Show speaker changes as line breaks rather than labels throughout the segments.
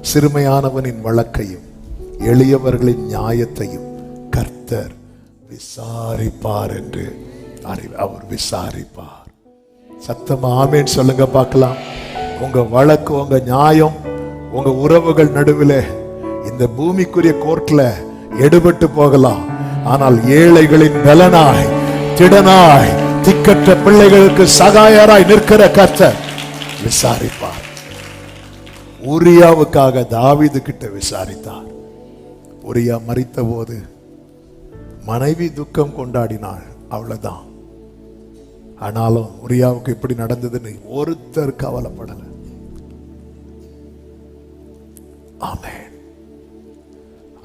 சிறுமையானவனின் வழக்கையும் எளியவர்களின் நியாயத்தையும் கர்த்தர் விசாரிப்பார் என்று அவர் விசாரிப்பார். சத்தமா ஆமென் சொல்லுங்க பார்க்கலாம். உங்க வழக்கு, உங்க நியாயம், உங்க உறவுகள் நடுவில் இந்த பூமிக்குரிய கோர்ட்ல எடுபட்டு போகலாம். ஆனால் ஏழைகளின் பலனாய், திடனாய், திக்கற்ற பிள்ளைகளுக்கு சகாயராய் நிற்கிற கர்த்தர் விசாரிப்பார். ஊரியாவுக்காக தாவீது கிட்ட விசாரித்தார். ஊரியா மரித்த போது மனைவி துக்கம் கொண்டாடினாள், அவ்வளவுதான். ஆனாலும் ஊரியாவுக்கு இப்படி நடந்ததுன்னு ஒருத்தர் கவலைப்படல. ஆமென்.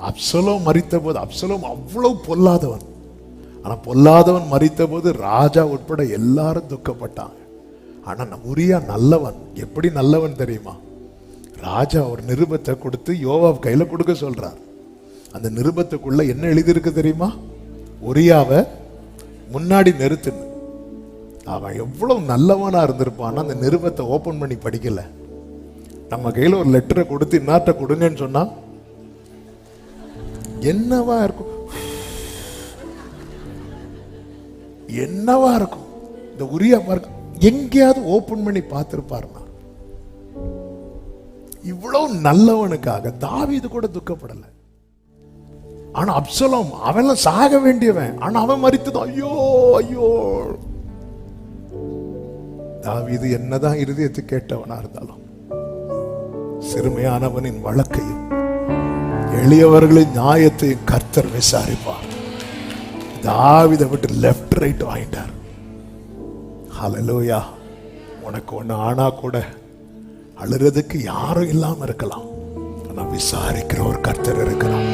அப்சலோம் மரித்த போது, அப்சலோம் அவ்வளவு பொல்லாதவன். ஆனா பொல்லாதவன் மரித்த போது ராஜா உட்பட எல்லாரும் துக்கப்பட்டாங்க. ஆனா ஊரியா நல்லவன். எப்படி நல்லவன் தெரியுமா? ராஜா ஒரு நிருபத்தை கொடுத்து யோவாப் கையில கொடுக்க சொல்றார். அந்த நிருபத்துக்குள்ள என்ன எழுதியிருக்கு தெரியுமா? ஊரியாவை முன்னாடி நிறுத்துன்னு. அவன் எவ்வளவு நல்லவனா இருந்திருப்பான். அந்த நிருபத்தை ஓபன் பண்ணி படிக்கல. நம்ம கையில ஒரு லெட்டரை கொடுத்து இன்னார்ட்ட கொடுங்கன்னு சொன்னா என்னவா இருக்கும்? என்னவா இருக்கும்? இந்த உரியா பாருங்க, எங்கேயாவது ஓபன் பண்ணி பார்த்திருப்பாருனா. இவ்வளவு நல்லவனுக்காக தாவீது கூட துக்கப்படல. ஆனா அப்சலோம் அவன் சாக வேண்டியவன். ஆனா அவன் மரித்தது ஐயோ ஐயோ. தாவீது என்னதான் இருதயத்தை கேட்டவனா இருந்தாலும் சிறுமையானவனின் வழக்கையும் எளியவர்களின் நியாயத்தையும் கர்த்தர் விசாரிப்பார். தாவீதை விட்டு லெஃப்ட் ரைட் வாங்கிட்டார். ஹல்லேலூயா. உனக்கு ஒண்ணு ஆனா கூட அழுறதுக்கு யாரும் இல்லாம இருக்கலாம். ஆனா விசாரிக்கிற ஒரு கர்த்தர் இருக்கிறார்.